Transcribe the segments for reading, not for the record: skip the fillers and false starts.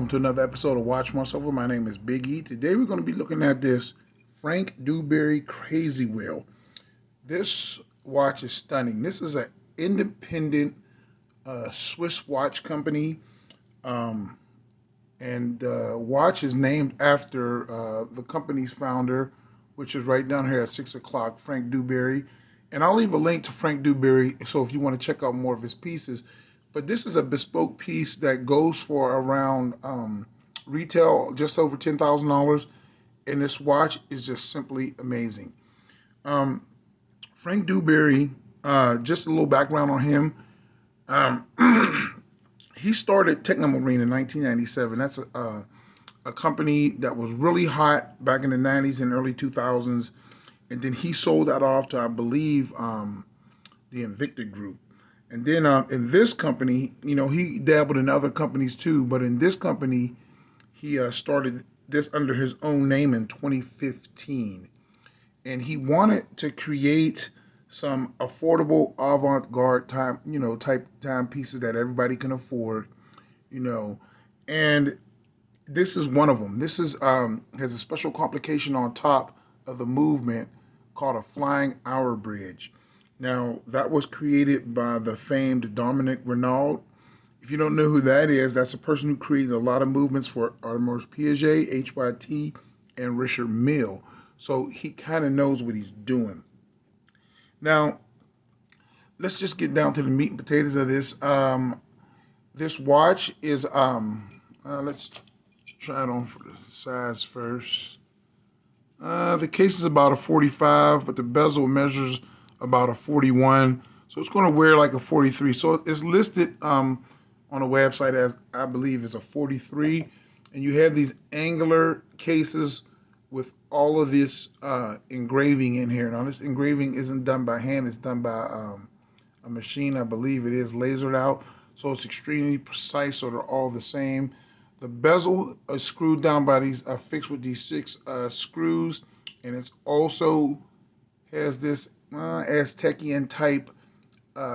welcome to another episode of Watch Myself. My name is Big E. Today we're going to be looking at this Franck Dubarry Crazy Wheel. This watch is stunning. This is an independent Swiss watch company, um, and the watch is named after the company's founder, which is right down here at 6 o'clock, Franck Dubarry. And I'll leave a link to Franck Dubarry, so if you want to check out more of his pieces. But this is a bespoke piece that goes for around retail just over $10,000, and this watch is just simply amazing. Um, Franck Dubarry, just a little background on him. Um, he started Technomarine in 1997. That's a company that was really hot back in the 90s and early 2000s, and then he sold that off to, I believe, the Invicta Group. And then in this company, he dabbled in other companies too, but in this company, he started this under his own name in 2015. And he wanted to create some affordable avant-garde type timepieces that everybody can afford, you know. And this is one of them. This is has a special complication on top of the movement called a flying hour bridge. Now, that was created by the famed Dominic Renaud. If you don't know who that is, that's a person who created a lot of movements for Audemars Piguet, HYT, and Richard Mille. So he kind of knows what he's doing. Now, let's just get down to the meat and potatoes of this. This watch is, let's try it on for the size first. The case is about a 45, but the bezel measures about a 41. So it's going to wear like a 43. So it's listed on a website as, I believe, is a 43. And you have these angular cases with all of this engraving in here. Now, this engraving isn't done by hand. It's done by a machine. I believe it is lasered out. So it's extremely precise, so they're all the same. The bezel is screwed down by these, fixed with these 6 screws. And it's also has this Aztecian type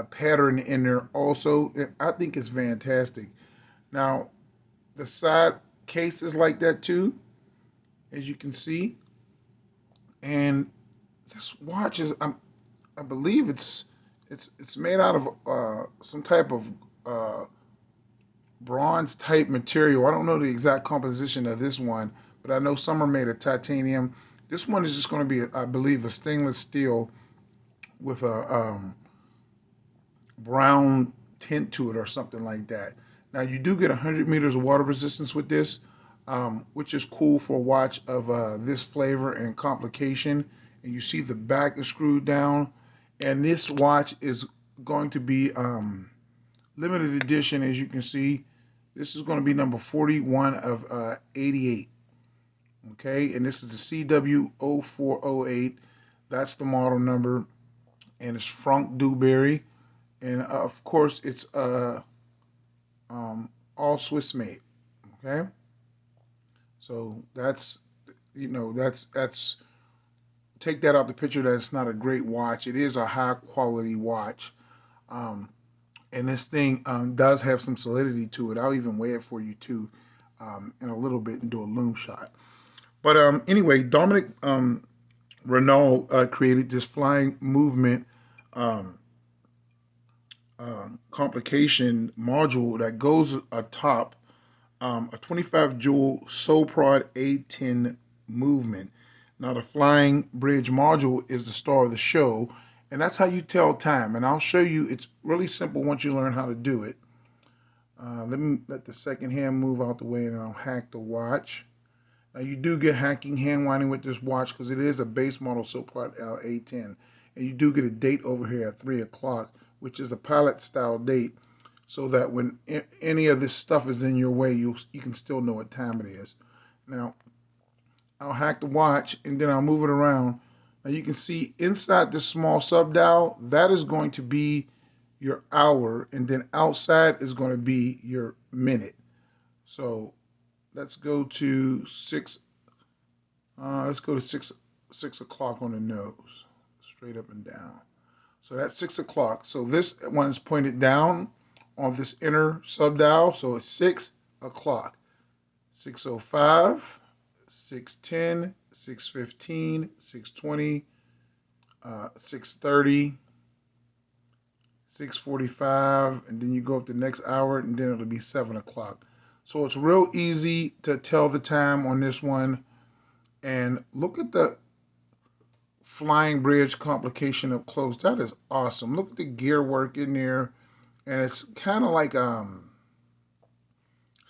pattern in there also. I think it's fantastic. Now, the side case is like that too, as you can see. And this watch is, I believe it's made out of some type of bronze type material. I don't know the exact composition of this one, but I know some are made of titanium. This one is just going to be, I believe, a stainless steel with a brown tint to it or something like that. Now, you do get 100 meters of water resistance with this, which is cool for a watch of this flavor and complication. And you see the back is screwed down. And this watch is going to be limited edition, as you can see. This is going to be number 41 of 88. Okay, and this is the CW0408. That's the model number, and it's Franck Dubarry, and of course it's all Swiss made. Okay, so that's that's take that out the picture. That's not a great watch. It is a high quality watch, and this thing does have some solidity to it. I'll even weigh it for you too in a little bit and do a lume shot. But anyway, Dominic Renaud created this flying movement complication module that goes atop a 25 joule Soprod A10 movement. Now, the flying bridge module is the star of the show, and that's how you tell time. And I'll show you. It's really simple once you learn how to do it. Let me let the second hand move out the way, and I'll hack the watch. Now, you do get hacking hand winding with this watch because it is a base model Soprod A10. And you do get a date over here at 3 o'clock, which is a pilot style date, so that when any of this stuff is in your way, you can still know what time it is. Now, I'll hack the watch and then I'll move it around. Now, you can see inside this small sub dial, that is going to be your hour, and then outside is going to be your minute. So let's go to 6. Let's go to 6 o'clock on the nose, straight up and down. So that's 6 o'clock. So this one is pointed down on this inner sub dial. So it's 6 o'clock. 6:05, 6:10, 6:15, 6:20, 6:30, 6:45, and then you go up the next hour, and then it'll be 7 o'clock. So it's real easy to tell the time on this one. And look at the flying bridge complication up close. That is awesome. Look at the gear work in there. And it's kind of like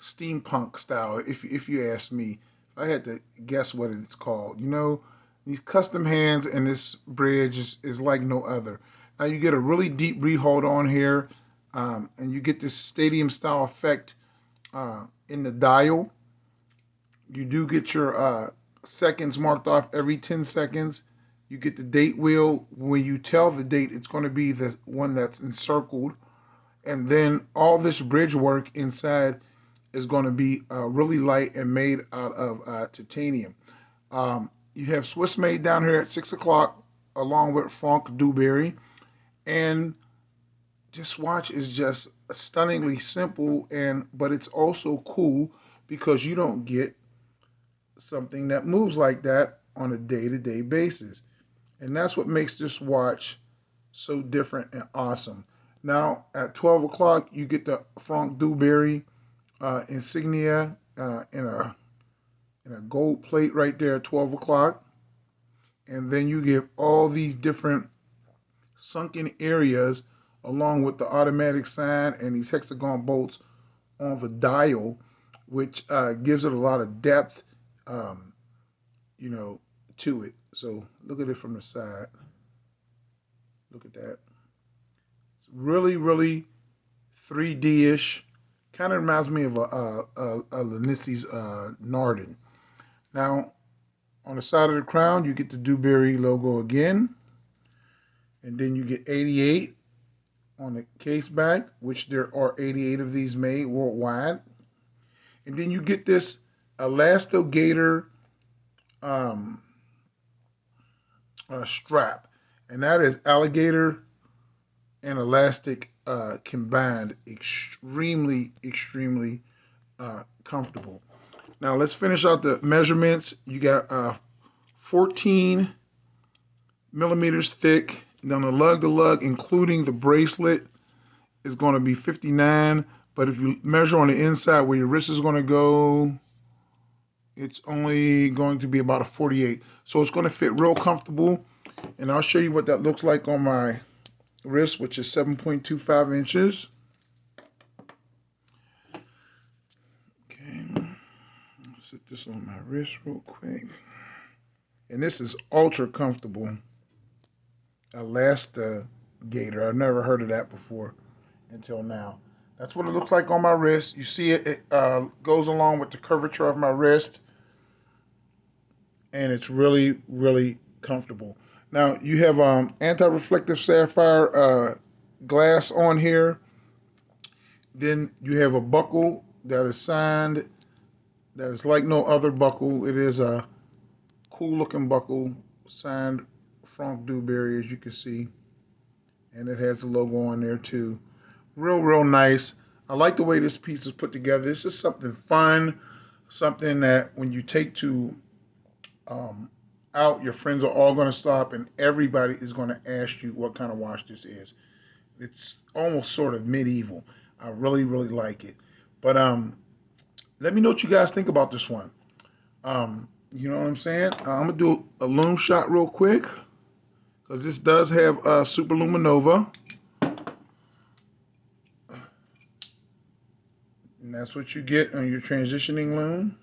steampunk style, if you ask me. If I had to guess what it's called. You know, these custom hands and this bridge is like no other. Now you get a really deep rehold on here, and you get this stadium style effect in the dial. You do get your seconds marked off every 10 seconds. You get the date wheel. When you tell the date, it's going to be the one that's encircled. And then all this bridge work inside is going to be really light and made out of titanium. You have Swiss made down here at 6 o'clock along with Franck Dubarry. And this watch is just stunningly simple, but it's also cool because you don't get something that moves like that on a day-to-day basis. And that's what makes this watch so different and awesome. Now at 12 o'clock you get the Franck Dubarry insignia in a gold plate right there at 12 o'clock. And then you get all these different sunken areas along with the automatic sign and these hexagon bolts on the dial, which gives it a lot of depth, you know, to it. So look at it from the side. Look at that. It's really, really 3D-ish. Kind of reminds me of a Lanissi's Nardin. Now, on the side of the crown, you get the Dubarry logo again. And then you get 88 on the case back, which there are 88 of these made worldwide. And then you get this Elastogator strap. And that is alligator and elastic combined. Extremely, extremely comfortable. Now let's finish out the measurements. You got 14 millimeters thick. Then the lug to lug, including the bracelet, is going to be 59. But if you measure on the inside where your wrist is going to go, it's only going to be about a 48. So it's going to fit real comfortable. And I'll show you what that looks like on my wrist, which is 7.25 inches. Okay, I'll set this on my wrist real quick. And this is ultra comfortable. Elastogator. I've never heard of that before until now. That's what it looks like on my wrist. You see it goes along with the curvature of my wrist. And it's really, really comfortable. Now, you have anti-reflective sapphire glass on here. Then you have a buckle that is signed, that is like no other buckle. It is a cool-looking buckle, signed Franck Dubarry, as you can see. And it has the logo on there, too. Real, real nice. I like the way this piece is put together. This is something fun, something that when you take to out, your friends are all going to stop and everybody is going to ask you what kind of watch this is. It's almost sort of medieval. I really, really like it. But let me know what you guys think about this one. You know what I'm saying? I'm going to do a Lume shot real quick because this does have Super Luminova. And that's what you get on your transitioning Lume.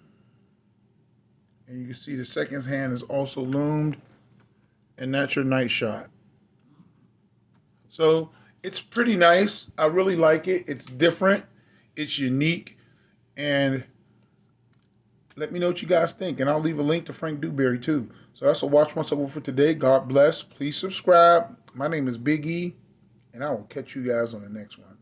And you can see the seconds hand is also loomed. And that's your night shot. So it's pretty nice. I really like it. It's different. It's unique. And let me know what you guys think. And I'll leave a link to Franck Dubarry too. So that's a Watch Once Over for today. God bless. Please subscribe. My name is Big E. And I will catch you guys on the next one.